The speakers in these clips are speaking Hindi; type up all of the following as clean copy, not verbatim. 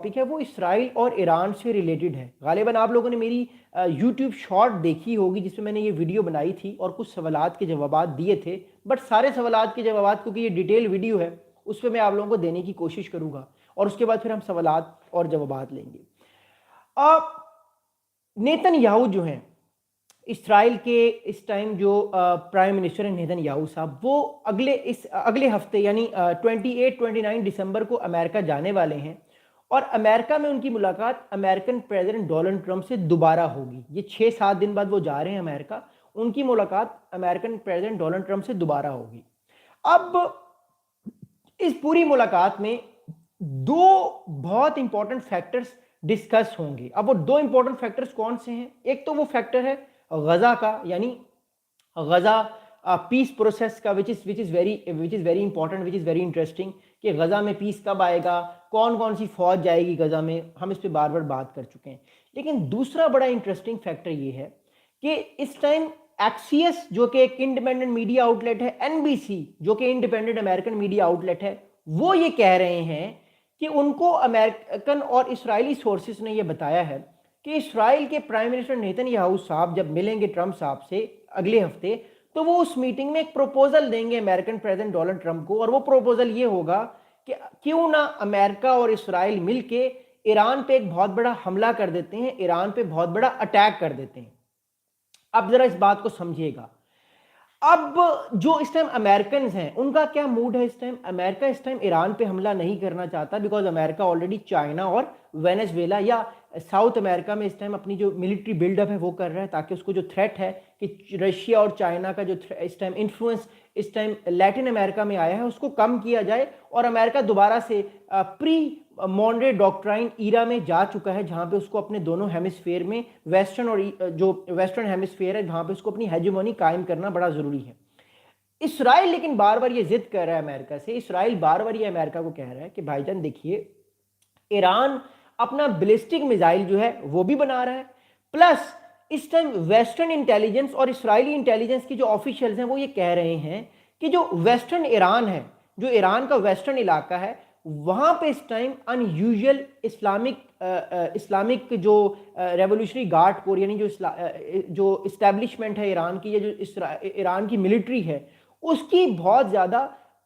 टॉपिक है वो इसराइल और ईरान से रिलेटेड है। गालिबन आप लोगों ने मेरी यूट्यूब शॉर्ट देखी होगी जिसमें मैंने ये वीडियो बनाई थी और कुछ सवालात के जवाबात दिए थे, बट सारे सवालात के जवाबात, क्योंकि ये डिटेल वीडियो है, उस पर मैं आप लोगों को देने की कोशिश करूंगा और उसके बाद फिर हम सवालात और जवाबात लेंगे। अब नेतन्याहू जो हैं इसराइल के इस टाइम जो प्राइम मिनिस्टर हैं नेतन्याहू साहब, वो अगले हफ्ते यानी 28-29 दिसंबर को अमेरिका जाने वाले हैं और अमेरिका में उनकी मुलाकात अमेरिकन प्रेसिडेंट डोनाल्ड ट्रंप से दोबारा होगी। ये 6-7 दिन बाद वो जा रहे हैं अमेरिका, उनकी मुलाकात अमेरिकन प्रेसिडेंट डोनाल्ड ट्रंप से दोबारा होगी। अब इस पूरी मुलाकात में दो बहुत इंपॉर्टेंट फैक्टर्स डिस्कस होंगे। अब वो दो इंपॉर्टेंट फैक्टर्स कौन से हैं? एक तो वो फैक्टर है गजा का, यानी गजा पीस प्रोसेस का, which is very important, which is very interesting, कि गजा में पीस कब आएगा, कौन कौन सी फौज जाएगी गजा में, हम इस पर बार बार बात कर चुके हैं। लेकिन दूसरा बड़ा इंटरेस्टिंग फैक्टर ये है कि इस टाइम एक्सियस जो कि एक इंडिपेंडेंट मीडिया आउटलेट है, एनबीसी जो कि इंडिपेंडेंट अमेरिकन मीडिया आउटलेट है, वो ये कह रहे हैं कि उनको अमेरिकन और इसराइली सोर्सेस ने ये बताया है कि इसराइल के प्राइम मिनिस्टर नेतन्याहू साहब जब मिलेंगे ट्रंप साहब से अगले हफ्ते, तो वो उस मीटिंग में एक प्रपोजल देंगे अमेरिकन प्रेसिडेंट डोनाल्ड ट्रंप को, और वो प्रपोजल ये होगा कि क्यों ना अमेरिका और इसराइल मिलके ईरान पे एक बहुत बड़ा हमला कर देते हैं, ईरान पे बहुत बड़ा अटैक कर देते हैं। अब जरा इस बात को समझिएगा। अब जो इस टाइम अमेरिकन हैं उनका क्या मूड है? इस टाइम अमेरिका इस टाइम ईरान पे हमला नहीं करना चाहता, बिकॉज अमेरिका ऑलरेडी चाइना और वेनेजुएला या साउथ अमेरिका में इस टाइम अपनी जो मिलिट्री बिल्डअप है वो कर रहा है, ताकि उसको जो थ्रेट है कि रशिया और चाइना का जो इस टाइम इन्फ्लुएंस इस टाइम लैटिन अमेरिका में आया है उसको कम किया जाए, और अमेरिका दोबारा से प्री मॉनरे डॉक्ट्राइन ईरा में जा चुका है, जहां पे उसको अपने दोनों हेमिस्फेयर में वेस्टर्न और जो वेस्टर्न हेमिस्फेयर है जहां पे उसको अपनी हेजेमोनी कायम करना बड़ा जरूरी है। इसराइल लेकिन बार बार ये जिद कर रहा है अमेरिका से, इसराइल बार बार ये अमेरिका को कह रहा है कि भाईजान देखिए, ईरान अपना बैलिस्टिक मिसाइल जो है वो भी बना रहा है, प्लस इस टाइम वेस्टर्न इंटेलिजेंस और इसराइली इंटेलिजेंस की जो ऑफिशियल्स हैं वो ये कह रहे हैं कि जो वेस्टर्न ईरान है, जो ईरान का वेस्टर्न इलाका है, वहां पे इस टाइम अनयूजुअल इस्लामिक जो रेवोल्यूशनरी गार्ड कोर, यानी जो इस्टेब्लिशमेंट है ईरान की, या जो ईरान की मिलिट्री है, उसकी बहुत ज़्यादा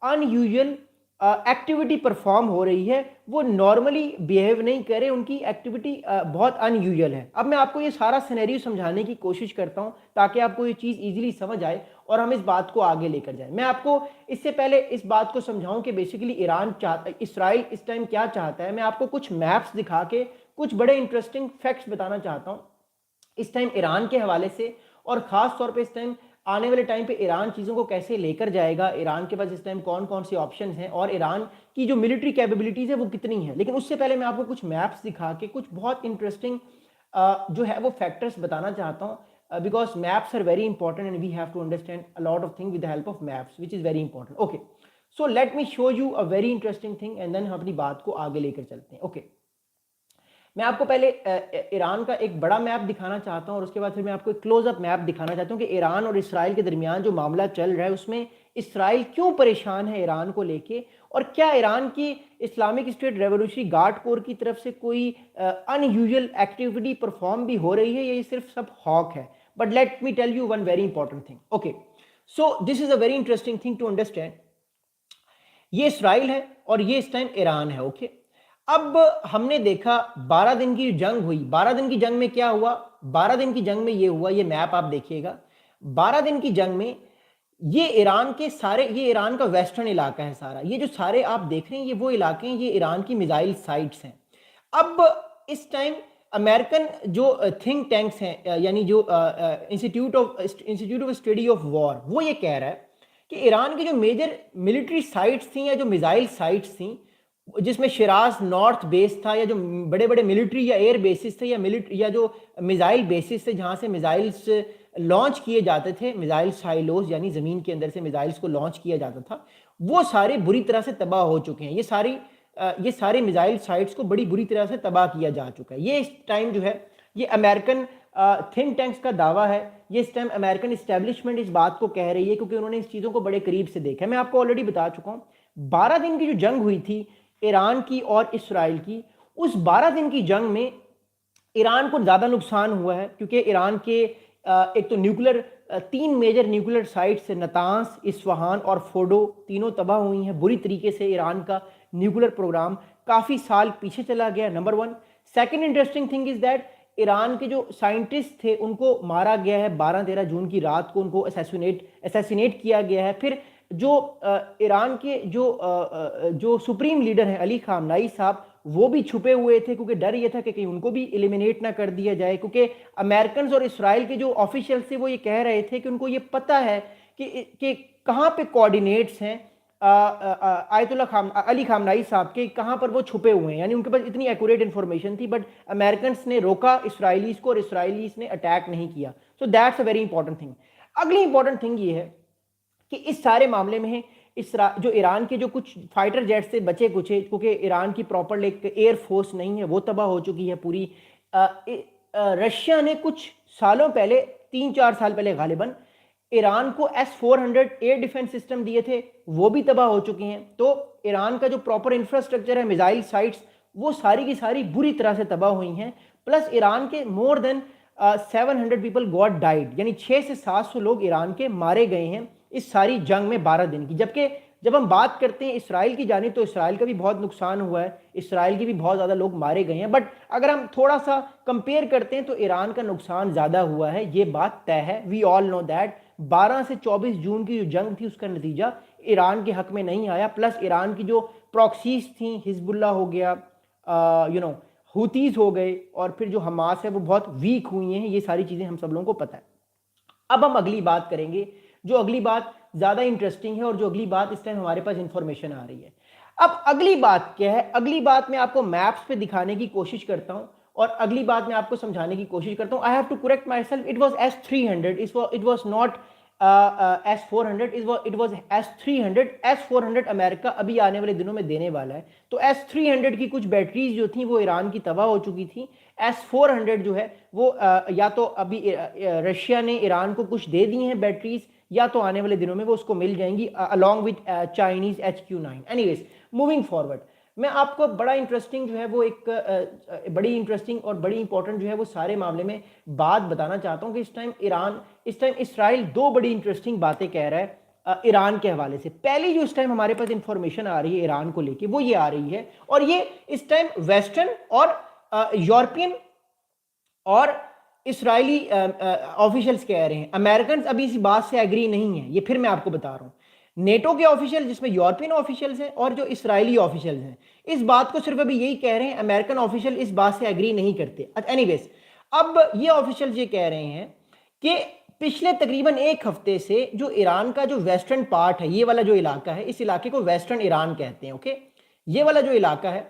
अनयूजुअल एक्टिविटी परफॉर्म हो रही है। वो नॉर्मली बिहेव नहीं करे, उनकी एक्टिविटी बहुत अनयूजुअल है। अब मैं आपको ये सारा सिनेरियो समझाने की कोशिश करता हूं ताकि आपको ये चीज़ इजीली समझ आए और हम इस बात को आगे लेकर जाएं। मैं आपको इससे पहले इस बात को समझाऊं कि बेसिकली इसराइल इस टाइम क्या चाहता है। मैं आपको कुछ मैप्स दिखा के कुछ बड़े इंटरेस्टिंग फैक्ट्स बताना चाहता हूं इस टाइम ईरान के हवाले से, और ख़ास तौर पे इस टाइम आने वाले टाइम पे ईरान चीज़ों को कैसे लेकर जाएगा, ईरान के पास इस टाइम कौन कौन से ऑप्शन हैं, और ईरान की जो मिलिट्री कैपेबिलिटीज़ है वो कितनी है। लेकिन उससे पहले मैं आपको कुछ मैप्स दिखा के कुछ बहुत इंटरेस्टिंग जो है वो फैक्टर्स बताना चाहता हूँ, because maps are very important and we have to understand a lot of thing with the help of maps, which is very important. Okay, so let me show you a very interesting thing and then हम अपनी बात को आगे लेकर चलते हैं। ओके, मैं आपको पहले ईरान का एक बड़ा मैप दिखाना चाहता हूं और उसके बाद फिर मैं आपको एक क्लोजअप मैप दिखाना चाहता हूं कि ईरान और इसराइल के दरमियान जो मामला चल रहा है उसमें इसराइल क्यों परेशान है ईरान को लेके, और क्या ईरान की Islamic state revolutionary Guard core की तरफ से कोई अनयूजुअल एक्टिविटी परफॉर्म भी हो रही है, या ये सिर्फ सब हॉक है। But let me tell you one very important thing. Okay, so this is a very interesting thing to understand. ये इसराइल है और ये इस टाइम ईरान है। ओके, अब हमने देखा 12 दिन की जंग हुई। 12 दिन की जंग में क्या हुआ? 12 दिन की जंग में ये हुआ, ये मैप आप देखिएगा। 12 दिन की जंग में ये ईरान के सारे, ये ईरान का वेस्टर्न इलाका है सारा, ये जो सारे आप देख रहे हैं ये वो इलाके हैं, ये ईरान की मिसाइल साइट्स हैं। अब इस टाइम अमेरिकन जो थिंक टैंक्स हैं, यानी जो institute of study of war, वो ये कह रहा है कि ईरान की जो मेजर मिलिट्री साइट्स थी या जो मिसाइल साइट्स थी, जिसमें शिराज नॉर्थ बेस था, या जो बड़े बड़े मिलिट्री या एयर बेसिस थे, या मिलिट्री या जो मिसाइल बेसिस थे जहां से मिसाइल्स लॉन्च किए जाते थे, मिसाइल साइलोज यानी जमीन के अंदर से मिसाइल्स को लॉन्च किया जाता था, वो सारे बुरी तरह से तबाह हो चुके हैं। ये सारे मिसाइल साइट्स को बड़ी बुरी तरह से तबाह किया जा चुका है। ये इस टाइम जो है ये अमेरिकन थिंक टैंक्स का दावा है, ये इस टाइम अमेरिकन इस्टेब्लिशमेंट इस बात को कह रही है, क्योंकि उन्होंने इस चीज़ों को बड़े करीब से देखा है। मैं आपको ऑलरेडी बता चुका हूँ 12 दिन की जो जंग हुई थी ईरान की और इसराइल की, उस 12 दिन की जंग में ईरान को ज़्यादा नुकसान हुआ है, क्योंकि ईरान के एक तो nuclear 3 major nuclear sites Natanz, Isfahan और फोडो तीनों तबाह हुई हैं बुरी तरीके से। ईरान का न्यूक्लियर प्रोग्राम काफ़ी साल पीछे चला गया, number one. Second interesting thing is that Iran के जो साइंटिस्ट थे उनको मारा गया है 12-13 जून की रात को, उनको असैसिनेट किया गया है। फिर जो ईरान के जो सुप्रीम लीडर हैं अली खामनाई साहब, वो भी छुपे हुए थे, क्योंकि डर ये था कि कहीं उनको भी एलिमिनेट ना कर दिया जाए, क्योंकि अमेरिकन और इसराइल के जो ऑफिशियल्स थे वो ये कह रहे थे कि उनको ये पता है कि कहाँ पे कोऑर्डिनेट्स हैं आयतुल्लाह अली खामनाई साहब के, कहाँ पर वो छुपे हुए हैं, यानी उनके पास इतनी एक्यूरेट इन्फॉर्मेशन थी। बट अमेरिकन ने रोका इसराइलीज को और इसराइलीज ने अटैक नहीं किया। So that's a very important thing. अगली इंपॉर्टेंट थिंग ये है कि इस सारे मामले में जो ईरान के जो कुछ फाइटर जेट्स से बचे कुचे, क्योंकि ईरान की प्रॉपर एक एयर फोर्स नहीं है, वो तबाह हो चुकी है पूरी। रशिया ने कुछ सालों पहले, 3-4 साल पहले गालिबन, ईरान को S-400 एयर डिफेंस सिस्टम दिए थे, वो भी तबाह हो चुके हैं। तो ईरान का जो प्रॉपर इंफ्रास्ट्रक्चर है, मिसाइल साइट्स, वो सारी की सारी बुरी तरह से तबाह हुई हैं। प्लस ईरान के more than 700 people got died, यानी 600 से 700 लोग ईरान के मारे गए हैं इस सारी जंग में 12 दिन की। जबकि जब हम बात करते हैं इसराइल की जानिब, तो इसराइल का भी बहुत नुकसान हुआ है, इसराइल के भी बहुत ज़्यादा लोग मारे गए हैं। बट अगर हम थोड़ा सा कंपेयर करते हैं तो ईरान का नुकसान ज़्यादा हुआ है, ये बात तय है। वी ऑल नो दैट 12 से 24 जून की जो जंग थी उसका नतीजा ईरान के हक में नहीं आया। प्लस ईरान की जो प्रॉक्सीज थी, हिजबुल्ला हो गया, हुतीज हो गए, और फिर जो हमास है वो बहुत वीक हुई हैं। ये सारी चीज़ें हम सब लोगों को पता है। अब हम अगली बात करेंगे, जो अगली बात ज़्यादा इंटरेस्टिंग है और जो अगली बात इस टाइम हमारे पास इंफॉर्मेशन आ रही है। अब अगली बात क्या है? अगली बात मैं आपको मैप्स पे दिखाने की कोशिश करता हूं और अगली बात मैं आपको समझाने की कोशिश करता हूं। I have to correct myself, it was S-300, it was not S-400, it was S-300। S-400 America अभी आने वाले दिनों में देने वाला है। तो S-300 की कुछ बैटरीज जो थी वो ईरान की तबाह हो चुकी थी। S-400 जो है वो या तो अभी रशिया ने ईरान को कुछ दे दी हैं बैटरीज, या तो आने वाले दिनों में वो उसको मिल जाएंगी along with Chinese HQ9। Anyways, moving forward, मैं आपको बड़ा इंटरेस्टिंग जो है वो एक बड़ी इंटरेस्टिंग और बड़ी इंपॉर्टेंट जो है वो सारे मामले में बात बताना चाहता हूं कि इस टाइम इसराइल दो बड़ी इंटरेस्टिंग बातें कह रहा है ईरान के हवाले से। पहली जो इस टाइम हमारे पास इंफॉर्मेशन आ रही है ईरान को लेके, वो ये आ रही है, और ये इस टाइम वेस्टर्न और यूरोपियन और इसराइली ऑफिशियल्स कह रहे हैं। अमेरिकन अभी इस बात से एग्री नहीं है, ये फिर मैं आपको बता रहा हूं। नेटो के ऑफिशियल, जिसमें यूरोपियन ऑफिशियल्स हैं और जो इसराइली ऑफिशियल्स हैं, इस बात को सिर्फ अभी यही कह रहे हैं, अमेरिकन ऑफिशियल इस बात से एग्री नहीं करते। एनीवेज, अब ये ऑफिशियल्स ये कह रहे हैं कि पिछले तकरीबन एक हफ्ते से जो ईरान का जो वेस्टर्न पार्ट है, ये वाला जो इलाका है, इस इलाके को वेस्टर्न ईरान कहते हैं। ओके, ये वाला जो इलाका है,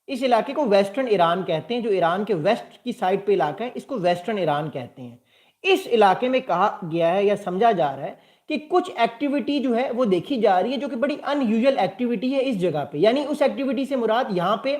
इस इलाके को वेस्टर्न ईरान कहते हैं। जो ईरान के वेस्ट की साइड पे इलाका है, इसको वेस्टर्न ईरान कहते हैं। इस इलाके में कहा गया है या समझा जा रहा है कि कुछ एक्टिविटी जो है वो देखी जा रही है, जो कि बड़ी अनयूजुअल एक्टिविटी है इस जगह पे। यानी उस एक्टिविटी से मुराद यहाँ पे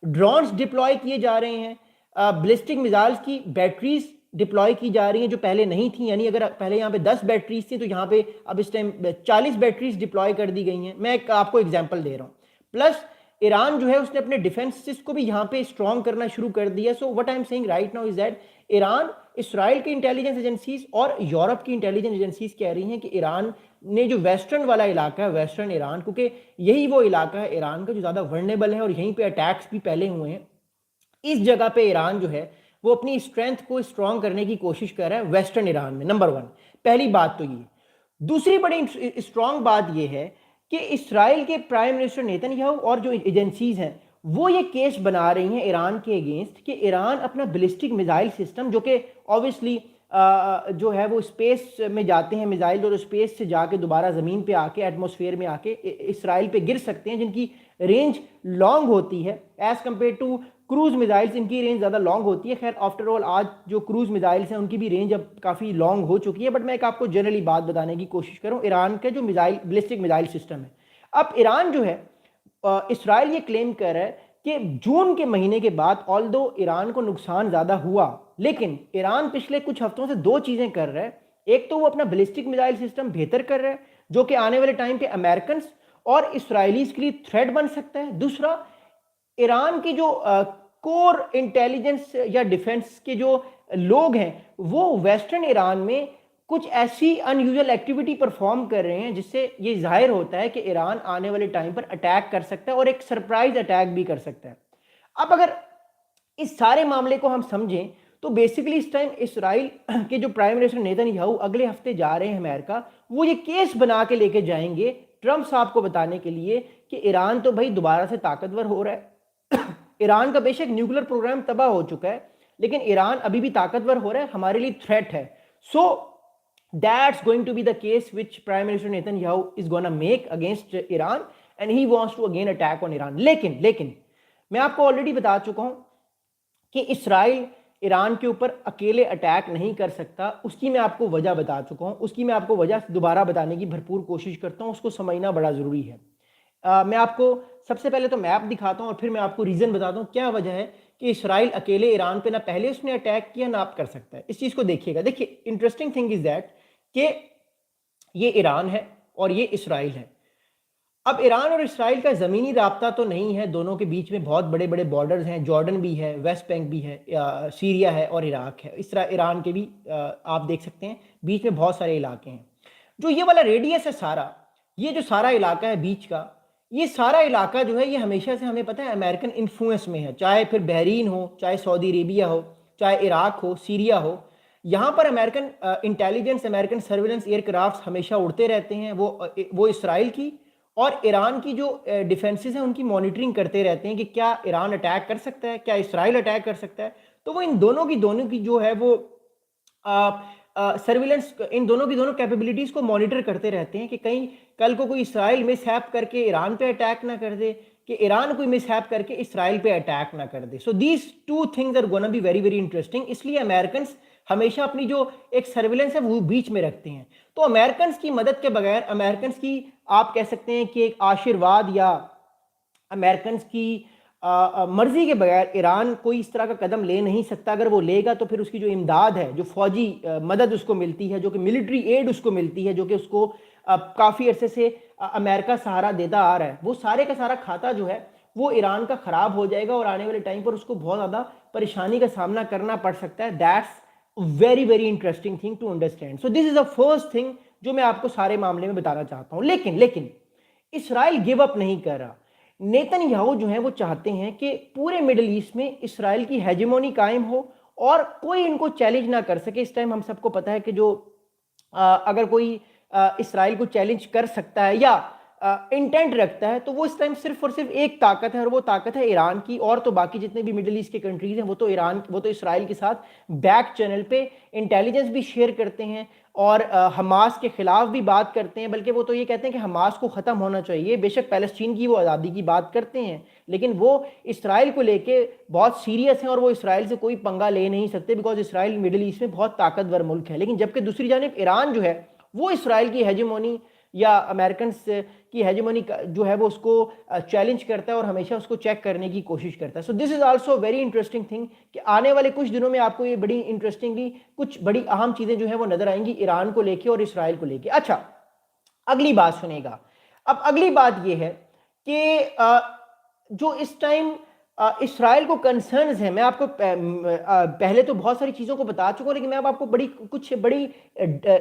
ड्रोन्स डिप्लॉय किए जा रहे हैं, बैलिस्टिक मिसाइल्स की बैटरीज डिप्लॉय की जा रही हैं जो पहले नहीं थी। यानी अगर पहले यहाँ पे 10 बैटरीज थी तो यहाँ पे अब इस टाइम 40 बैटरीज डिप्लॉय कर दी गई हैं। मैं आपको एग्जाम्पल दे रहा हूँ। प्लस ईरान जो है उसने अपने डिफेंस को भी यहाँ पे स्ट्रॉन्ग करना शुरू कर दिया। So what I am saying right now is that Iran, Israel की इंटेलिजेंस एजेंसीज और यूरोप की इंटेलिजेंस एजेंसीज कह रही हैं कि ईरान ने जो वेस्टर्न वाला इलाका है, वेस्टर्न ईरान, क्योंकि यही वो इलाका है ईरान का जो ज़्यादा वर्नेबल है और यहीं पे अटैक्स भी पहले हुए हैं, इस जगह पे ईरान जो है वो अपनी स्ट्रेंथ को स्ट्रॉन्ग करने की कोशिश कर रहा है वेस्टर्न ईरान में। नंबर वन, पहली बात तो ये। दूसरी बड़ी स्ट्रॉन्ग बात ये है कि इसराइल के प्राइम मिनिस्टर नेतन्याहू और जो एजेंसीज हैं वो ये केस बना रही हैं ईरान के अगेंस्ट कि ईरान अपना बैलिस्टिक मिसाइल सिस्टम, जो कि ऑब्वियसली जो है वो स्पेस में जाते हैं मिसाइल, और स्पेस से जाके दोबारा ज़मीन पे आके एटमॉस्फेयर में आके इसराइल पे गिर सकते हैं, जिनकी रेंज लॉन्ग होती है as compared to cruise missiles. इनकी रेंज ज़्यादा लॉन्ग होती है। खैर आफ्टर ऑल आज जो क्रूज मिसाइल्स हैं उनकी भी रेंज अब काफ़ी लॉन्ग हो चुकी है, बट मैं एक आपको जनरली बात बताने की कोशिश करूँ ईरान के जो मिसाइल बैलिस्टिक मिसाइल सिस्टम है। अब ईरान जो है, इसराइल ये क्लेम कर रहा है कि जून के महीने के बाद ऑल्दो ईरान को नुकसान ज़्यादा हुआ, लेकिन ईरान पिछले कुछ हफ्तों से दो चीज़ें कर रहा है। एक तो वो अपना बैलिस्टिक मिसाइल सिस्टम बेहतर कर रहा है, जो कि आने वाले टाइम पे अमेरिकन और इसराइलीज के लिए थ्रेट बन सकता है। दूसरा, ईरान की जो कोर इंटेलिजेंस या डिफेंस के जो लोग हैं वो वेस्टर्न ईरान में कुछ ऐसी अनयूजुअल एक्टिविटी परफॉर्म कर रहे हैं जिससे ये जाहिर होता है कि ईरान आने वाले टाइम पर अटैक कर सकता है और एक सरप्राइज अटैक भी कर सकता है। अब अगर इस सारे मामले को हम समझें तो बेसिकली इस टाइम इसराइल के जो प्राइम मिनिस्टर नेतन्याहू अगले हफ्ते जा रहे हैं अमेरिका, वो ये केस बना के लेके जाएंगे ट्रंप साहब को बताने के लिए कि ईरान तो भाई दोबारा से ताकतवर हो रहा है ईरान का बेशक न्यूक्लियर प्रोग्राम तबाह हो चुका है लेकिन ईरान अभी भी ताकतवर हो रहा है, हमारे लिए थ्रेट है। So that's going to be the case which prime minister Netanyahu is gonna make against Iran and he wants to again attack on Iran. लेकिन मैं आपको ऑलरेडी बता चुका हूं कि इसराइल ईरान के ऊपर अकेले अटैक नहीं कर सकता, उसकी मैं आपको वजह बता चुका हूं, उसकी मैं आपको वजह दोबारा बताने की भरपूर कोशिश करता हूं, उसको समझना बड़ा ज़रूरी है। मैं आपको सबसे पहले तो मैप दिखाता हूं और फिर मैं आपको रीज़न बताता हूं क्या वजह है कि इसराइल अकेले ईरान पे ना पहले उसने अटैक किया ना आप कर सकता है। इस चीज़ को देखिएगा। देखिए इंटरेस्टिंग थिंग इज़ दैट कि ये ईरान है और ये इसराइल है। अब ईरान और इसराइल का ज़मीनी राब्ता तो नहीं है, दोनों के बीच में बहुत बड़े बड़े बॉर्डर्स हैं, जॉर्डन भी है, वेस्ट बैंक भी है, सीरिया है और इराक है। ईरान के भी आप देख सकते हैं बीच में बहुत सारे इलाके हैं। जो ये वाला रेडियस है सारा, ये जो सारा इलाका है बीच का, ये सारा इलाका जो है ये हमेशा से हमें पता है अमेरिकन इन्फ्लुएंस में है, चाहे फिर बहरीन हो, चाहे सऊदी अरेबिया हो, चाहे इराक हो, सीरिया हो। यहाँ पर American intelligence, American surveillance aircraft हमेशा उड़ते रहते हैं। वो इसराइल की और ईरान की जो डिफेंसेस हैं उनकी मॉनिटरिंग करते रहते हैं कि क्या ईरान अटैक कर सकता है, क्या इसराइल अटैक कर सकता है। तो वो इन दोनों की जो है वो सर्विलेंस, इन दोनों की दोनों कैपेबिलिटीज को मॉनिटर करते रहते हैं कि कहीं कल को कोई इसराइल मिसहैप करके ईरान पे अटैक ना कर दे, कि ईरान कोई मिसहैप करके इसराइल पे अटैक ना कर दे। So these two things are gonna be very very interesting. इसलिए अमेरिकन हमेशा अपनी जो एक सर्विलेंस है वो बीच में रखते हैं। तो अमेरिकन की मदद के बगैर, अमेरिकन की आप कह सकते हैं कि एक आशीर्वाद या अमेरिकन की मर्जी के बगैर ईरान कोई इस तरह का कदम ले नहीं सकता। अगर वो लेगा तो फिर उसकी जो इमदाद है, जो फौजी मदद उसको मिलती है, जो कि मिलिट्री एड उसको मिलती है, जो कि उसको काफ़ी अरसे से अमेरिका सहारा देता आ रहा है, वो सारे का सारा खाता जो है वो ईरान का ख़राब हो जाएगा और आने वाले टाइम पर उसको बहुत ज़्यादा परेशानी का सामना करना पड़ सकता है। That's very very interesting thing to understand. So this is the first thing जो मैं आपको सारे मामले में बताना चाहता हूं। लेकिन इसराइल गिव अप नहीं कर रहा। नेतन्याहू जो है वो चाहते हैं कि पूरे मिडिल ईस्ट में इसराइल की हेजेमोनी कायम हो और कोई इनको चैलेंज ना कर सके। इस टाइम हम सबको पता है कि जो अगर कोई इसराइल को चैलेंज कर सकता है या इंटेंट रखता है तो वो इस टाइम सिर्फ और सिर्फ एक ताकत है और वो ताकत है ईरान की। और तो बाकी जितने भी मिडिल ईस्ट के कंट्रीज हैं वो तो इसराइल के साथ बैक चैनल पे इंटेलिजेंस भी शेयर करते हैं और हमास के खिलाफ भी बात करते हैं। बल्कि वो तो ये कहते हैं कि हमास को ख़त्म होना चाहिए। बेशक पैलेस्टीन की वो आज़ादी की बात करते हैं लेकिन वो इसराइल को लेके बहुत सीरियस हैं और वो इसराइल से कोई पंगा ले नहीं सकते बिकॉज इसराइल मिडिल ईस्ट में बहुत ताकतवर मुल्क है। लेकिन जबकि दूसरी जानिब ईरान जो है वो इसराइल की हेजेमोनी या अमेरिकन की हेजेमोनी जो है वो उसको चैलेंज करता है और हमेशा उसको चेक करने की कोशिश करता है। So this is also very interesting thing कि आने वाले कुछ दिनों में आपको ये बड़ी इंटरेस्टिंगली कुछ बड़ी अहम चीज़ें जो है वो नजर आएंगी ईरान को लेके और इसराइल को लेके। अच्छा, अगली बात सुनेगा। अब अगली बात ये है कि जो इस टाइम इसराइल को कंसर्न्स है, मैं आपको पहले तो बहुत सारी चीज़ों को बता चुका हूँ लेकिन मैं अब आपको कुछ बड़ी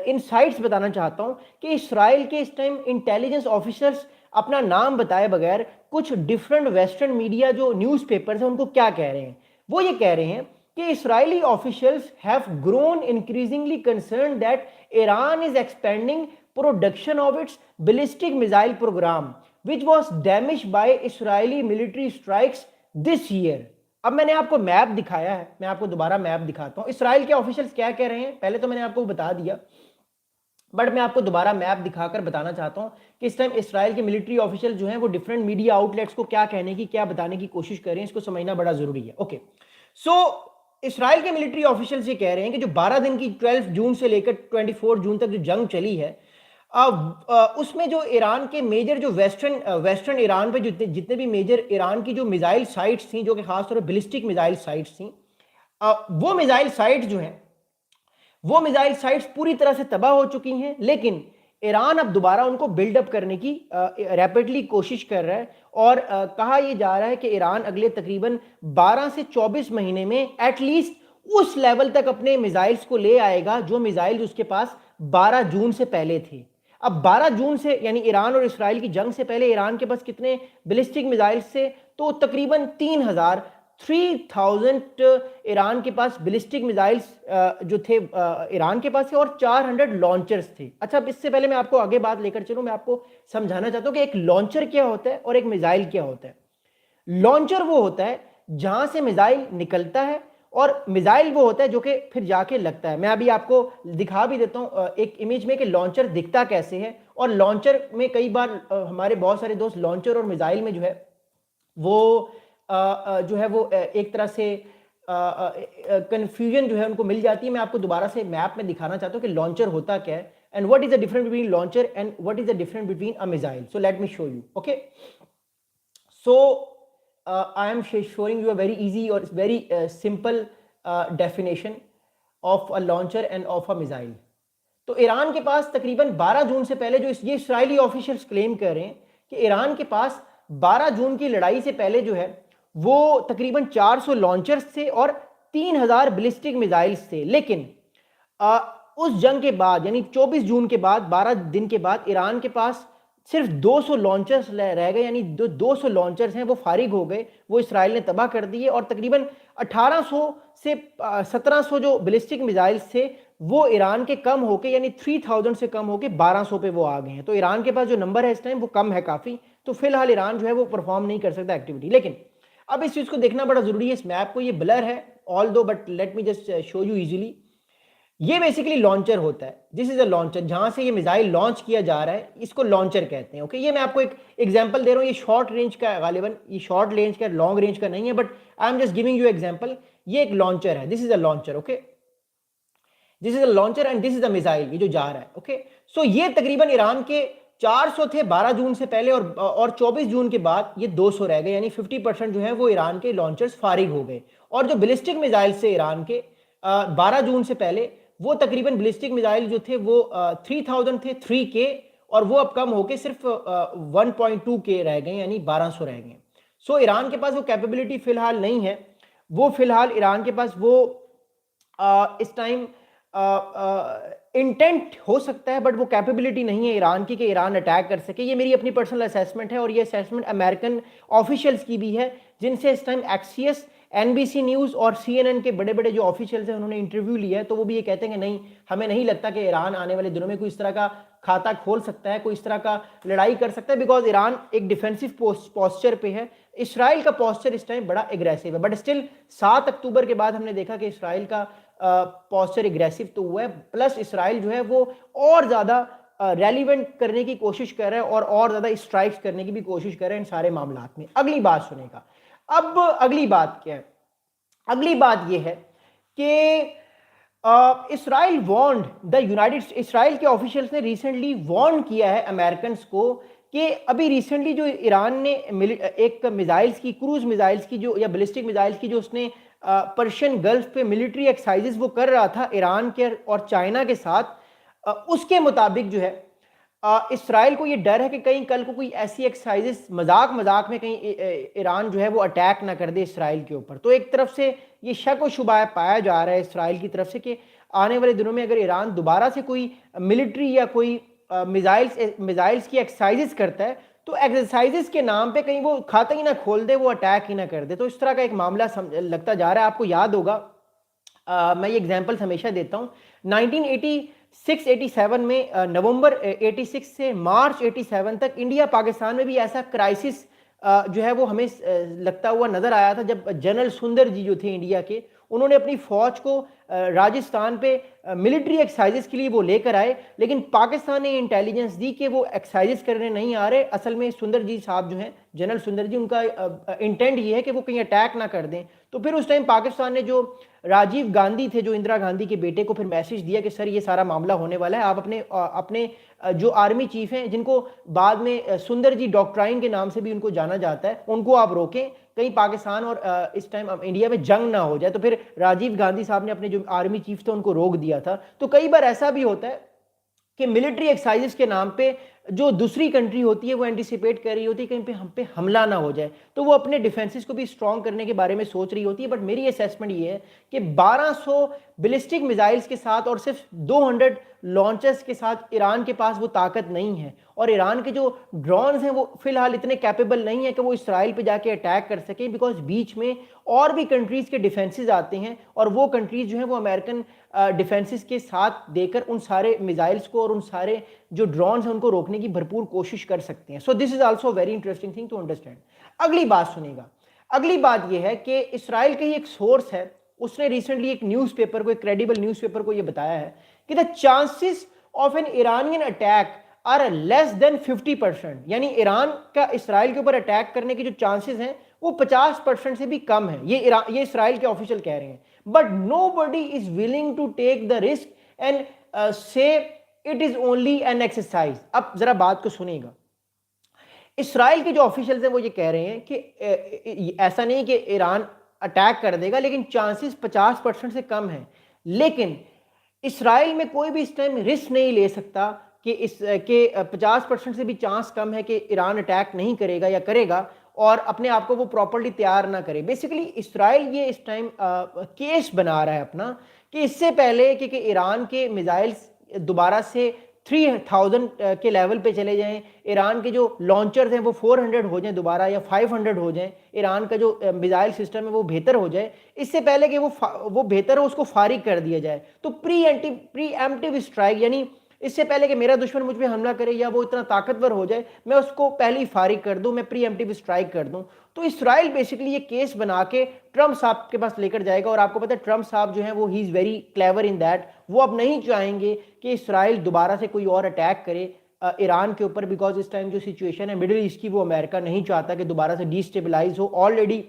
इनसाइट्स बताना चाहता हूँ कि इसराइल के इस टाइम इंटेलिजेंस ऑफिसर्स अपना नाम बताए बगैर कुछ डिफरेंट वेस्टर्न मीडिया जो न्यूज़पेपर्स हैं उनको क्या कह रहे हैं। वो ये कह रहे हैं कि Israeli officials have grown increasingly concern that Iran is expanding production of its ballistic missile program which was damaged by Israeli military strikes this year। अब मैंने आपको मैप दिखाया है, मैं आपको दोबारा मैप दिखाता हूं इसराइल के ऑफिशियल्स क्या कह रहे हैं। पहले तो मैंने आपको बता दिया बट मैं आपको दोबारा मैप दिखाकर बताना चाहता हूं कि इस टाइम इसराइल के मिलिट्री ऑफिशियल जो हैं वो डिफरेंट मीडिया आउटलेट्स को क्या कहने की, क्या बताने की कोशिश कर रहे हैं, इसको समझना बड़ा जरूरी है। ओके, सो इसराइल के मिलिट्री ऑफिशियल्स ये कह रहे हैं कि जो 12 दिन की 12 जून से लेकर 24 जून तक जो जंग चली है उसमें जो ईरान के मेजर जो वेस्टर्न ईरान पे जितने भी मेजर ईरान की जो मिसाइल साइट्स थी जो कि खासतौर पर बैलिस्टिक मिसाइल साइट्स थी, वो मिसाइल साइट्स जो हैं वो मिसाइल साइट्स पूरी तरह से तबाह हो चुकी हैं। लेकिन ईरान अब दोबारा उनको बिल्डअप करने की रैपिडली कोशिश कर रहा है और कहा यह जा रहा है कि ईरान अगले तकरीबन 12 से 24 महीने में एटलीस्ट उस लेवल तक अपने मिसाइल्स को ले आएगा जो मिसाइल्स उसके पास 12 जून से पहले थे। अब 12 जून से यानी ईरान और इसराइल की जंग से पहले ईरान के पास कितने बैलिस्टिक मिसाइल्स थे? तो तकरीबन 3000 ईरान के पास बैलिस्टिक मिसाइल्स जो थे ईरान के पास थे और 400 लॉन्चर्स थे। अच्छा, अब इससे पहले मैं आपको आगे बात लेकर चलूं, मैं आपको समझाना चाहता हूं कि एक लॉन्चर क्या होता है और एक मिसाइल क्या होता है। लॉन्चर वो होता है जहां से मिसाइल निकलता है और मिसाइल वो होता है जो कि फिर जाके लगता है। मैं अभी आपको दिखा भी देता हूं एक इमेज में कि लॉन्चर दिखता कैसे है। और लॉन्चर में कई बार हमारे बहुत सारे दोस्त लॉन्चर और मिसाइल में जो है वो जो है वो एक तरह से कंफ्यूजन जो है उनको मिल जाती है। मैं आपको दोबारा से मैप में दिखाना चाहता हूं कि लॉन्चर होता क्या है and what is the difference between launcher and what is the difference between a missile. So let me show you. Okay, so I am showing you a very easy or very simple definition of a launcher and of a missile. तो ईरान के पास तकरीबन 12 जून से पहले जो ये इस्राएली ऑफिशियल्स क्लेम कर रहे हैं कि ईरान के पास 12 जून की लड़ाई से पहले जो है वो तकरीबन 400 लॉन्चर्स थे और 3000 बैलिस्टिक मिसाइल्स थे। लेकिन उस जंग के बाद यानी 24 जून के बाद 12 दिन के बाद ईरान के पास सिर्फ 200 लॉन्चर्स रह गए, यानी 200 लॉन्चर्स हैं वो फारिग हो गए, वो इसराइल ने तबाह कर दिए। और तकरीबन 1800 से 1700 जो बैलिस्टिक मिसाइल्स थे वो ईरान के कम होके यानी 3000 से कम होके 1200 पे वो आ गए हैं। तो ईरान के पास जो नंबर है इस टाइम वो कम है काफ़ी। तो फिलहाल ईरान जो है वो परफॉर्म नहीं कर सकता एक्टिविटी। लेकिन अब इस चीज़ को देखना बड़ा ज़रूरी है। इस मैप को ये ब्लर है ऑल दो, but let me just show you easily. ये बेसिकली लॉन्चर होता है, दिस इज अ लॉन्चर, जहां से ये मिसाइल लॉन्च किया जा रहा है इसको लॉन्चर कहते हैं। ओके, ये मैं आपको एक एग्जांपल दे रहा हूँ। ये शॉर्ट रेंज का है, गालिबन ये शॉर्ट रेंज का लॉन्ग रेंज का नहीं है, but I am just giving you example. ये एक लॉन्चर है, this is a launcher. Okay, this is a launcher and this is a missile, ये जो जा रहा है। ओके, सो ये तकरीबन ईरान के 400 थे 12 जून से पहले और 24 जून के बाद ये 200 रह गए, यानी 50% जो है वो ईरान के लॉन्चर्स फारिग हो गए। और जो बैलिस्टिक मिसाइल से ईरान के 12 जून से पहले वो तकरीबन बैलिस्टिक मिसाइल जो थे वो 3000 थे, 3K, और वो अब कम होके सिर्फ 1.2K रह गए, यानी 1200 रह गए। सो ईरान के पास वो कैपेबिलिटी फिलहाल नहीं है। वो फिलहाल ईरान के पास वो इस टाइम इंटेंट हो सकता है, बट वो कैपेबिलिटी नहीं है ईरान की कि ईरान अटैक कर सके। ये मेरी अपनी पर्सनल असेसमेंट है और ये असेसमेंट अमेरिकन ऑफिशियल्स की भी है, जिनसे इस टाइम एक्सियस, NBC न्यूज़ और CNN के बड़े बड़े जो ऑफिशियल्स हैं उन्होंने इंटरव्यू लिया है। तो वो भी ये कहते हैं कि नहीं, हमें नहीं लगता कि ईरान आने वाले दिनों में कोई इस तरह का खाता खोल सकता है, कोई इस तरह का लड़ाई कर सकता है, बिकॉज ईरान एक डिफेंसिव पोस्चर पे है। इसराइल का पोस्चर इस टाइम बड़ा एग्रेसिव है, बट स्टिल 7 अक्टूबर के बाद हमने देखा कि इसराइल का पोस्चर एग्रेसिव तो हुआ है, प्लस इसराइल जो है वो और ज़्यादा रेलिवेंट करने की कोशिश कर रहा है और ज़्यादा स्ट्राइक्स करने की भी कोशिश कर रहे हैं इन सारे मामलात में। अगली बात सुनेगा। अब अगली बात क्या है? अगली बात यह है कि इसराइल वॉर्न्ड द इसराइल के ऑफिशियल्स ने रिसेंटली वॉर्न किया है अमेरिकन को कि अभी रिसेंटली जो ईरान ने एक मिसाइल्स की, क्रूज मिसाइल्स की जो या बैलिस्टिक मिसाइल्स की जो उसने पर्शियन गल्फ पे मिलिट्री एक्सरसाइजेस वो कर रहा था ईरान के और चाइना के साथ, उसके मुताबिक जो है इसराइल को ये डर है कि कहीं कल को कोई ऐसी एक्सरसाइजेस मजाक में कहीं ईरान जो है वो अटैक ना कर दे इसराइल के ऊपर। तो एक तरफ से ये शक व शुबा पाया जा रहा है इसराइल की तरफ से कि आने वाले दिनों में अगर ईरान दोबारा से कोई मिलिट्री या कोई मिसाइल्स की एक्सरसाइजेस करता है तो एक्सरसाइजेस के नाम पे कहीं वो खाता ही ना खोल दे, वो अटैक ही ना कर दे। तो इस तरह का एक मामला लगता जा रहा है। आपको याद होगा, मैं ये एग्जांपल्स हमेशा देता हूँ, 1986-87 में नवंबर 86 से मार्च 87 तक इंडिया पाकिस्तान में भी ऐसा क्राइसिस जो है वो हमें लगता हुआ नजर आया था, जब जनरल सुंदर जी जो थे इंडिया के, उन्होंने अपनी फौज को राजस्थान पे मिलिट्री एक्सरसाइजेस के लिए वो लेकर आए, लेकिन पाकिस्तान ने इंटेलिजेंस दी कि वो एक्सरसाइजेस करने नहीं आ रहे। असल में सुंदर जी साहब जो हैं, जनरल सुंदर जी, उनका इंटेंट ये है कि वो कहीं अटैक ना कर दें। तो फिर उस टाइम पाकिस्तान ने जो राजीव गांधी थे, जो इंदिरा गांधी के बेटे, को फिर मैसेज दिया कि सर ये सारा मामला होने वाला है, आप अपने जो आर्मी चीफ हैं, जिनको बाद में सुंदर जी डॉक्ट्राइन के नाम से भी उनको जाना जाता है, उनको आप रोकें, कहीं पाकिस्तान और इस टाइम इंडिया में जंग ना हो जाए। तो फिर राजीव गांधी साहब ने अपने जो आर्मी चीफ थे उनको रोक दिया था। तो कई बार ऐसा भी होता है कि मिलिट्री एक्सरसाइजेस के नाम पे जो दूसरी कंट्री होती है वो एंटिसिपेट कर रही होती है कहीं पे हम पे हमला ना हो जाए, तो वो अपने डिफेंसेस को भी स्ट्रॉन्ग करने के बारे में सोच रही होती है। बट मेरी असेसमेंट ये है कि 1200 बैलिस्टिक मिसाइल्स के साथ और सिर्फ 200 लॉन्चर्स के साथ ईरान के पास वो ताकत नहीं है, और ईरान के जो ड्रोन्स हैं वो फिलहाल इतने कैपेबल नहीं है कि वो इसराइल पे जाके अटैक कर सके, बिकॉज बीच में और भी कंट्रीज के डिफेंसेस आते हैं और वो कंट्रीज जो है वो अमेरिकन डिफेंसेस के साथ देकर उन सारे मिसाइल्स को और उन सारे जो ड्रोन्स हैं उनको रोकने की भरपूर कोशिश कर सकते हैं। So this is also very interesting thing to understand. अगली बात सुनिएगा। अगली बात यह है कि इसराइल का ही एक सोर्स है, उसने रिसेंटली एक न्यूज़पेपर को, एक क्रेडिबल न्यूज़पेपर को यह बताया है कि the chances of an Iranian attack are less than 50%, यानी ईरान का इसराइल के ऊपर अटैक करने के जो चांसेस हैं वो 50% से भी कम है। ये इसराइल के ऑफिशियल कह रहे हैं। But nobody is willing to take the risk and say it is only an exercise. अब जरा बात को सुनिएगा। इसराइल के जो ऑफिशियल्स हैं वो ये कह रहे हैं कि ऐसा नहीं कि ईरान अटैक कर देगा, लेकिन चांसेस 50% से कम है। लेकिन इसराइल में कोई भी इस टाइम रिस्क नहीं ले सकता कि 50% से भी चांस कम है कि ईरान अटैक नहीं करेगा या करेगा और अपने आप को वो प्रॉपर्ली तैयार ना करे। बेसिकली इसराइल ये इस टाइम केस बना रहा है अपना कि इससे पहले कि ईरान के मिसाइल्स दोबारा से 3000 के लेवल पे चले जाएं, ईरान के जो लॉन्चर्स हैं वो 400 हो जाएं दोबारा या 500 हो जाएं, ईरान का जो मिसाइल सिस्टम है वो बेहतर हो जाए, इससे पहले कि वो बेहतर हो उसको फारिग कर दिया जाए। तो प्री एम्प्टिव स्ट्राइक, यानी इससे पहले कि मेरा दुश्मन मुझ पे हमला करे या वो इतना ताकतवर हो जाए, मैं उसको पहले ही फारिग कर दूं, मैं प्री एम्प्टिव स्ट्राइक कर दूं। तो इसराइल बेसिकली ये केस बना के ट्रम्प साहब के पास लेकर जाएगा। और आपको पता है ट्रम्प साहब जो है वो he is very clever in that, वो अब नहीं चाहेंगे कि इसराइल दोबारा से कोई और अटैक करे ईरान के ऊपर, बिकॉज इस टाइम जो सिचुएशन है मिडिल ईस्ट की वो अमेरिका नहीं चाहता कि दोबारा से डिस्टेबलाइज हो। ऑलरेडी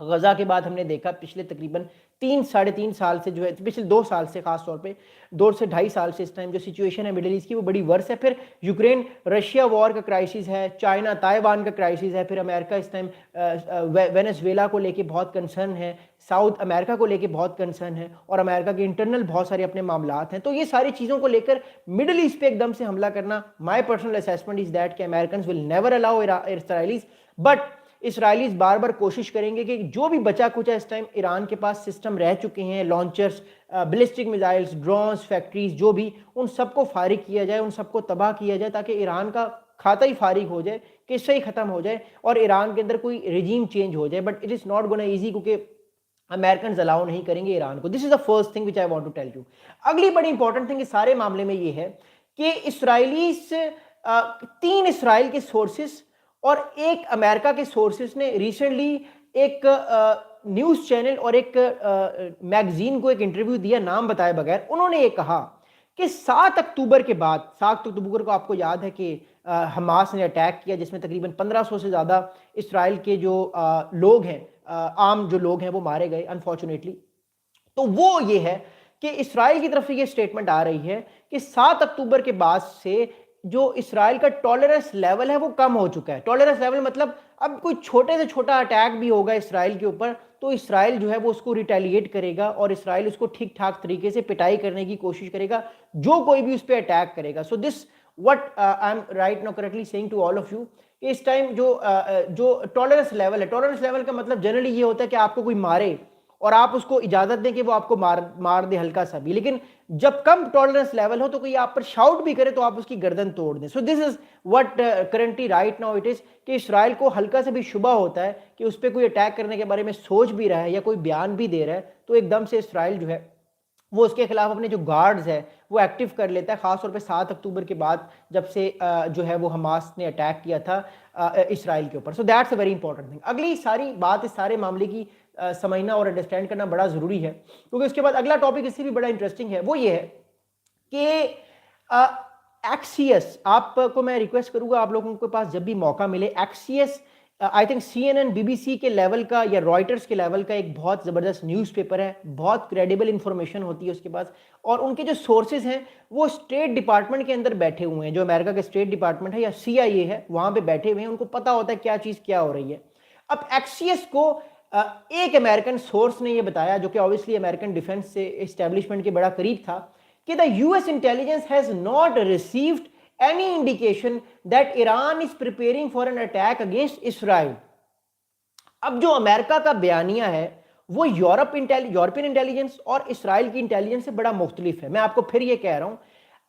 गजा के बाद हमने देखा पिछले तकरीबन 3-3.5 साल से, जो है पिछले 2 साल से, खास तौर पे 2 से 2.5 साल से इस टाइम जो सिचुएशन है मिडिल ईस्ट की वो बड़ी वर्स है। फिर यूक्रेन रशिया वॉर का क्राइसिस है, चाइना ताइवान का क्राइसिस है, फिर अमेरिका इस टाइम वेनेजुएला को लेके बहुत कंसर्न है, साउथ अमेरिका को लेके बहुत कंसर्न है, और अमेरिका के इंटरनल बहुत सारे अपने मामलात हैं। तो ये सारी चीज़ों को लेकर मिडिल ईस्ट पे एकदम से हमला करना, my personal assessment is that कि American will never allow Israelis, but Israelis बार बार कोशिश करेंगे कि जो भी बचा कुचा इस टाइम ईरान के पास सिस्टम रह चुके हैं, launchers, ballistic missiles, drones, factories, जो भी, उन सबको फारिग किया जाए, उन सबको तबाह किया जाए, ताकि ईरान का खाता ही फारिग हो जाए, किस्सा ही खत्म हो जाए और ईरान के अंदर कोई रिजीम चेंज हो जाए। But it is not gonna easy, क्योंकि अमेरिकन अलाउ नहीं करेंगे ईरान को। This is the first thing which I want to tell you. अगली बड़ी इंपॉर्टेंट थिंग इस सारे मामले में ये है कि इसराइलीज 3 इसराइल के सोर्सेस और एक अमेरिका के सोर्सेस ने रिसेंटली एक न्यूज़ चैनल और एक मैगजीन को एक इंटरव्यू दिया नाम बताए बगैर। उन्होंने ये कहा कि 7 अक्टूबर के बाद, 7 अक्टूबर को आपको याद है कि हमास ने अटैक किया जिसमें तकरीबन 1500 से ज़्यादा इसराइल के जो लोग हैं, आम जो लोग हैं वो मारे गए अनफॉर्चुनेटली। तो वो ये है कि इसराइल की तरफ से ये स्टेटमेंट आ रही है कि 7 अक्टूबर के बाद से जो इसराइल का टॉलरेंस लेवल है वो कम हो चुका है। टॉलरेंस लेवल मतलब अब कोई छोटे से छोटा अटैक भी होगा इसराइल के ऊपर तो इसराइल जो है वो उसको रिटेलिएट करेगा और इसराइल उसको ठीक ठाक तरीके से पिटाई करने की कोशिश करेगा जो कोई भी उस पर अटैक करेगा। So this what I am right now correctly saying to all of you, इस टाइम जो टॉलरेंस लेवल है, टॉलरेंस लेवल का मतलब जनरली ये होता है कि आपको कोई मारे और आप उसको इजाजत दें कि वो आपको मार दे हल्का सा भी, लेकिन जब कम टॉलरेंस लेवल हो तो कोई आप पर शाउट भी करे तो आप उसकी गर्दन तोड़ दें। सो this is what currently right now it is कि इसराइल को हल्का से भी शुबा होता है कि उस पर कोई अटैक करने के बारे में सोच भी रहा है या कोई बयान भी दे रहा है तो एकदम से इसराइल जो है वो उसके खिलाफ अपने जो गार्ड्स है वो एक्टिव कर लेता है, खासतौर पे 7 अक्टूबर के बाद जब से जो है वो हमास ने अटैक किया था इसराइल के ऊपर। So that's a very important thing. अगली सारी बात, इस सारे मामले की समझना और अंडरस्टैंड करना बड़ा ज़रूरी है क्योंकि उसके बाद अगला टॉपिक इससे भी बड़ा इंटरेस्टिंग है। वो ये है कि एक्सियस, आपको मैं रिक्वेस्ट करूँगा आप लोगों के पास जब भी मौका मिले, एक्सियस आई थिंक CNN BBC के लेवल का या रॉयटर्स के लेवल का एक बहुत ज़बरदस्त न्यूज़पेपर है, बहुत क्रेडिबल इंफॉर्मेशन होती है उसके पास और उनके जो सोर्सेज हैं वो स्टेट डिपार्टमेंट के अंदर बैठे हुए हैं, जो अमेरिका के स्टेट डिपार्टमेंट है या CIA है वहाँ पे बैठे हुए हैं, उनको पता होता है क्या चीज़ क्या हो रही है। अब एक्सियस को एक अमेरिकन सोर्स ने ये बताया जो कि ऑब्वियसली अमेरिकन डिफेंस से एस्टेब्लिशमेंट के बड़ा करीब था कि the US intelligence has not received any indication that Iran is preparing for an attack against Israel. अब जो अमेरिका का बयानिया है वो यूरोपियन इंटेलिजेंस और इसराइल की इंटेलिजेंस से बड़ा मुख्तलिफ है। मैं आपको फिर ये कह रहा हूं,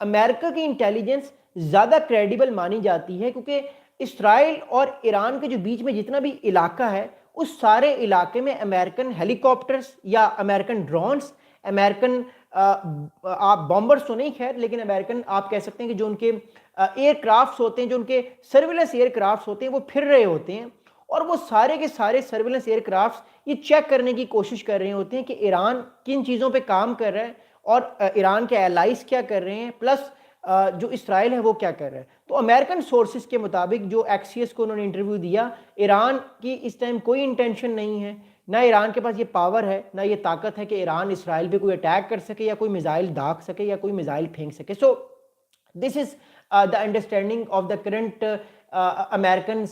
अमेरिका की इंटेलिजेंस ज्यादा क्रेडिबल मानी जाती है क्योंकि इसराइल और ईरान के जो बीच में जितना भी इलाका है उस सारे इलाके में अमेरिकन हेलीकॉप्टर्स या अमेरिकन ड्रोन्स, अमेरिकन आप बॉम्बर्स तो नहीं खैर, लेकिन अमेरिकन आप कह सकते हैं कि जो उनके एयरक्राफ्ट्स होते हैं, जो उनके सर्विलेंस एयरक्राफ्ट्स होते हैं, वो फिर रहे होते हैं और वो सारे के सारे सर्विलेंस एयरक्राफ्ट्स ये चेक करने की कोशिश कर रहे होते हैं कि ईरान किन चीज़ों पे काम कर रहा है और ईरान के एलाइज क्या कर रहे हैं, प्लस जो इसराइल है वो क्या कर रहा है। तो अमेरिकन सोर्सेज के मुताबिक जो एक्सियस को उन्होंने इंटरव्यू दिया, ईरान की इस टाइम कोई इंटेंशन नहीं है, ना ईरान के पास ये पावर है, ना ये ताकत है कि ईरान इसराइल पे कोई अटैक कर सके या कोई मिसाइल दाग सके या कोई मिसाइल फेंक सके। सो this is the understanding of the current American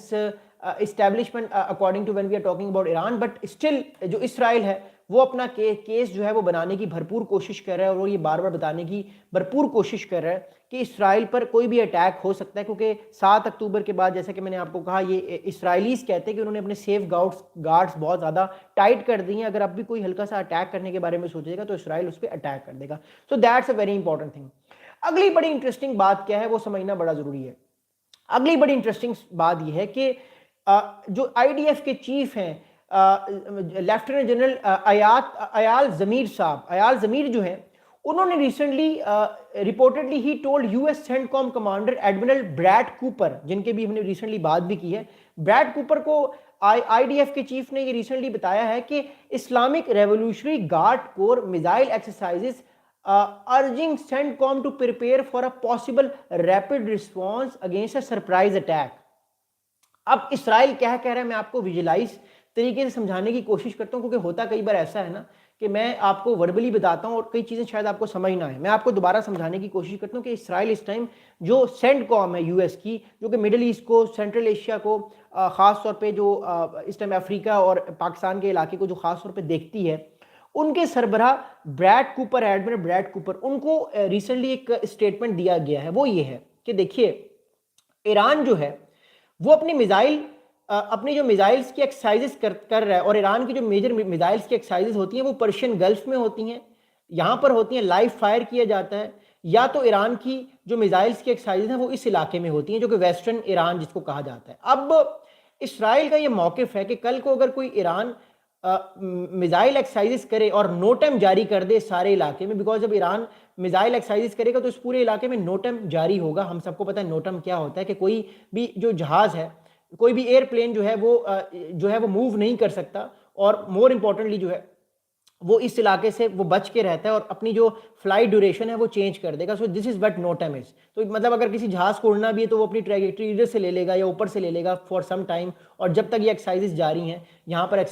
establishment according to when we are talking about Iran, but still जो इसराइल है वो अपना केस जो है वो बनाने की भरपूर कोशिश कर रहा है और वो ये बार बार बताने की भरपूर कोशिश कर रहा है कि इसराइल पर कोई भी अटैक हो सकता है, क्योंकि 7 अक्टूबर के बाद जैसा कि मैंने आपको कहा, ये इसराइलीज कहते हैं कि उन्होंने अपने सेफ गार्ड्स बहुत ज़्यादा टाइट कर दिए हैं। अगर अब भी कोई हल्का सा अटैक करने के बारे में सोचेगा तो इसराइल उस पर अटैक कर देगा। So that's a very important thing. अगली बड़ी इंटरेस्टिंग बात क्या है वो समझना बड़ा ज़रूरी है। अगली बड़ी इंटरेस्टिंग बात यह है कि जो आईडीएफ के चीफ हैं लेफ्टिनेंट जनरल अयाल ज़मीर जो हैं, उन्होंने recently reportedly he told US CENTCOM commander admiral Brad Cooper, जिनके भी हमने रिसेंटली बात भी की है, ब्रैड कूपर को आईडीएफ के चीफ ने ये रिसेंटली बताया है कि Islamic Revolutionary Guard Corps missile exercises urging CENTCOM to prepare for a possible rapid response against a surprise attack. अब इसराइल क्या कह रहा है मैं आपको विजुलाइज तरीके से समझाने की कोशिश करता हूं, क्योंकि होता कई बार ऐसा है ना कि मैं आपको वर्बली बताता हूं और कई चीज़ें शायद आपको समझ ना आए। मैं आपको दोबारा समझाने की कोशिश करता हूं कि इसराइल इस टाइम जो सेंटकॉम है यूएस की, जो कि मिडिल ईस्ट को, सेंट्रल एशिया को, ख़ास तौर पे जो इस टाइम अफ्रीका और पाकिस्तान के इलाके को जो ख़ास तौर पर देखती है, उनके सरबराह Brad Cooper, admiral Brad Cooper, उनको रिसेंटली एक स्टेटमेंट दिया गया है। वो ये है कि देखिए, ईरान जो है वो अपनी जो मिसाइल्स की एक्सरसाइजेस कर रहा है, और ईरान की जो मेजर मिसाइल्स की एक्सरसाइजेस होती हैं वो पर्शियन गल्फ में होती हैं, यहाँ पर होती हैं, लाइव फायर किया जाता है, या तो ईरान की जो मिसाइल्स की एक्सरसाइजेस हैं वो इस इलाके में होती हैं जो कि वेस्टर्न ईरान जिसको कहा जाता है। अब इसराइल का ये मौकिफ है कि कल को अगर कोई ईरान मिसाइल एक्सरसाइजेस करे और नोटम जारी कर दे सारे इलाके में, बिकॉज जब ईरान मिसाइल एक्सरसाइजेस करेगा तो इस पूरे इलाके में नोटम जारी होगा। हम सबको पता है नोटम क्या होता है, कि कोई भी जो जहाज है, कोई भी एयरप्लेन जो है वो मूव नहीं कर सकता, और मोर इंपॉर्टेंटली जो है वो इस इलाके से वो बच के रहता है और अपनी जो फ्लाइट ड्यूरेशन है वो चेंज कर देगा। सो this is what notum is. तो मतलब अगर किसी जहाज को उड़ना भी है तो वो अपनी ट्रैजेक्टरी इधर से ले लेगा या ऊपर से ले लेगा फॉर सम टाइम, और जब तक ये एक्सरसाइजेस जारी हैं यहाँ पर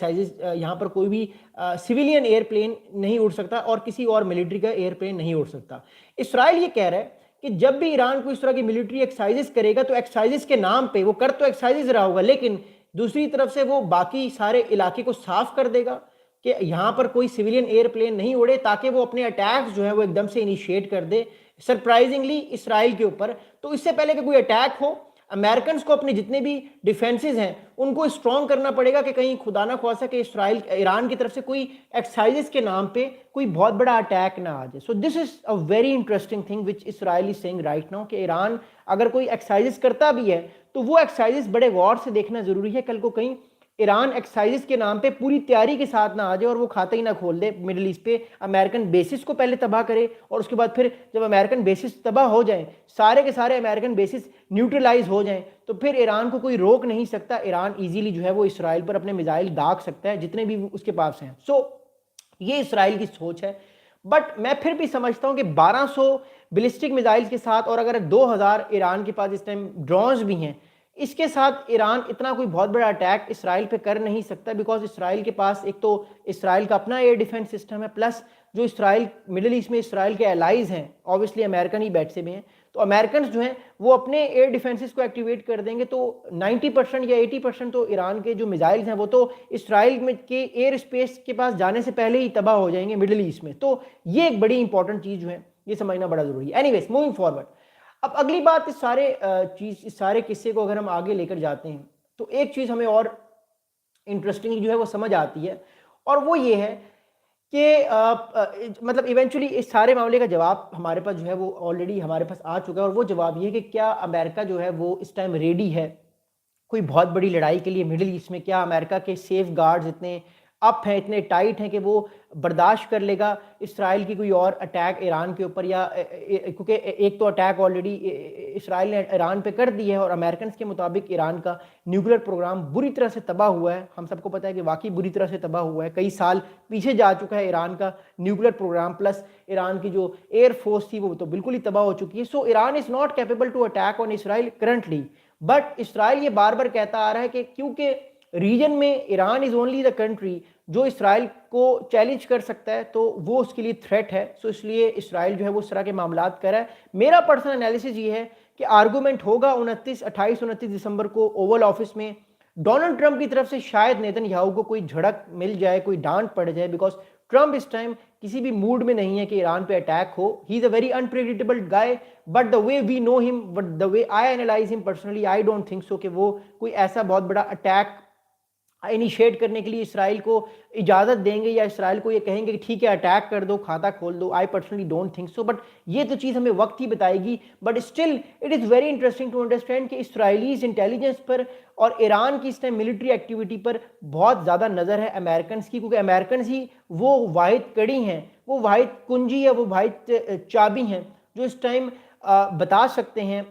यहाँ पर कोई भी सिविलियन एयरप्लेन नहीं उड़ सकता और किसी और मिलिट्री का एयरप्लेन नहीं उड़ सकता। इसराइल ये कह रहा है कि जब भी ईरान को इस तरह की मिलिट्री एक्सरसाइजेस करेगा तो एक्सरसाइजेस के नाम पे वो कर तो एक्सरसाइजेस रहा होगा, लेकिन दूसरी तरफ से वो बाकी सारे इलाके को साफ कर देगा कि यहाँ पर कोई सिविलियन एयरप्लेन नहीं उड़े, ताकि वो अपने अटैक्स जो है वो एकदम से इनिशिएट कर दे सरप्राइजिंगली इसराइल के ऊपर। तो इससे पहले कि कोई अटैक हो, अमेरिकन को अपने जितने भी डिफेंसेस हैं उनको स्ट्रॉन्ग करना पड़ेगा कि कहीं खुदा ना ख्वास्ता कि ईरान की तरफ से कोई एक्सरसाइजेस के नाम पे कोई बहुत बड़ा अटैक ना आ जाए। सो this is a very interesting thing which Israel is saying right now, कि ईरान अगर कोई एक्सरसाइजेस करता भी है तो वो एक्सरसाइजेस बड़े गौर से देखना जरूरी है। कल को कहीं ईरान एक्सरसाइजेस के नाम पे पूरी तैयारी के साथ ना आ जाए और वो खाते ही ना खोल दे मिडिल ईस्ट पे, अमेरिकन बेसिस को पहले तबाह करे और उसके बाद फिर जब अमेरिकन बेसिस तबाह हो जाए, सारे के सारे अमेरिकन बेसिस न्यूट्रलाइज हो जाएं, तो फिर ईरान को कोई रोक नहीं सकता। ईरान इजीली जो है वो इसराइल पर अपने मिसाइल दाग सकता है जितने भी उसके पास हैं। सो ये इसराइल की सोच है, बट मैं फिर भी समझता हूं कि 1200 बैलिस्टिक मिसाइल्स के साथ और अगर 2000 ईरान के पास इस टाइम ड्रोन्स भी हैं, इसके साथ ईरान इतना कोई बहुत बड़ा अटैक इसराइल पे कर नहीं सकता, बिकॉज इसराइल के पास एक तो इसराइल का अपना एयर डिफेंस सिस्टम है, प्लस जो इसराइल मिडिल ईस्ट में इसराइल के एलाइज हैं ऑब्वियसली अमेरिकन ही बैठे में हैं, तो अमेरिकन जो हैं वो अपने एयर डिफेंसेस को एक्टिवेट कर देंगे, तो 90% या 80% तो ईरान के जो मिसाइल्स हैं वो तो इसराइल में के एयर स्पेस के पास जाने से पहले ही तबाह हो जाएंगे मिडिल ईस्ट में। तो ये एक बड़ी इंपॉर्टेंट चीज़ जो है ये समझना बड़ा ज़रूरी है। एनीवेज मूविंग फॉरवर्ड, अब अगली बात इस सारे किस्से को अगर हम आगे लेकर जाते हैं तो एक चीज़ हमें और इंटरेस्टिंग जो है वो समझ आती है, और वो ये है कि मतलब इवेंचुअली इस सारे मामले का जवाब हमारे पास जो है वो ऑलरेडी हमारे पास आ चुका है, और वो जवाब ये है कि क्या अमेरिका जो है वो इस टाइम रेडी है कोई बहुत बड़ी लड़ाई के लिए मिडिल ईस्ट में? क्या अमेरिका के सेफ गार्ड्स इतने अप हैं, इतने टाइट हैं कि वो बर्दाश्त कर लेगा इसराइल की कोई और अटैक ईरान के ऊपर? या क्योंकि एक तो अटैक ऑलरेडी इसराइल ने ईरान पे कर दी है, और अमेरिकन के मुताबिक ईरान का न्यूक्लियर प्रोग्राम बुरी तरह से तबाह हुआ है। हम सबको पता है कि वाकई बुरी तरह से तबाह हुआ है, कई साल पीछे जा चुका है ईरान का न्यूक्लियर प्रोग्राम, प्लस ईरान की जो एयर फोर्स थी वो तो बिल्कुल ही तबाह हो चुकी है। So Iran is not capable to attack on Israel currently, but Israel ये बार बार कहता आ रहा है कि क्योंकि रीजन में Iran is only the country जो इसराइल को चैलेंज कर सकता है, तो वो उसके लिए थ्रेट है। सो इसलिए इसराइल जो है वो इस तरह के मामलात कर रहा है। मेरा पर्सनल एनालिसिस ये है कि आर्गूमेंट होगा 28-29 दिसंबर को ओवल ऑफिस में, डोनाल्ड ट्रंप की तरफ से शायद नेतन्याहू को कोई झड़क मिल जाए, कोई डांट पड़ जाए, बिकॉज ट्रंप इस टाइम किसी भी मूड में नहीं है कि ईरान पे अटैक हो। He is a very unpredictable guy, but the way we know him, but the way I analyse him personally, I don't think so कि वो कोई ऐसा बहुत बड़ा अटैक इनिशिएट करने के लिए इसराइल को इजाज़त देंगे, या इसराइल को ये कहेंगे कि ठीक है अटैक कर दो, खाता खोल दो। I personally don't think so, but ये तो चीज़ हमें वक्त ही बताएगी। But still it is very interesting to understand कि इसराइलीज इंटेलिजेंस पर और ईरान की इस टाइम मिलिट्री एक्टिविटी पर बहुत ज़्यादा नज़र है अमेरिकन की, क्योंकि अमेरिकन ही वो वाहिद कड़ी हैं, वो वाहिद कुंजी है, वो वाहिद चाबी हैं जो इस टाइम बता सकते हैं,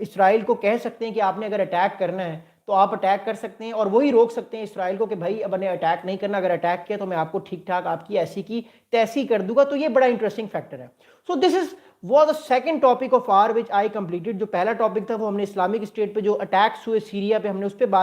इसराइल को कह सकते हैं कि आपने अगर अटैक करना है तो आप अटैक कर सकते हैं, और वही रोक सकते हैं इसराइल को कि भाई अब ने अटैक नहीं करना, अगर अटैक किया तो मैं आपको ठीक ठाक आपकी ऐसी की तैसी कर दूंगा। तो ये बड़ा इंटरेस्टिंग फैक्टर है। So this is was the second topic of our which I completed. जो पहला टॉपिक था वो हमने इस्लामिक स्टेट पे जो अटैक्स हुए सीरिया पे, हमने उस पर बात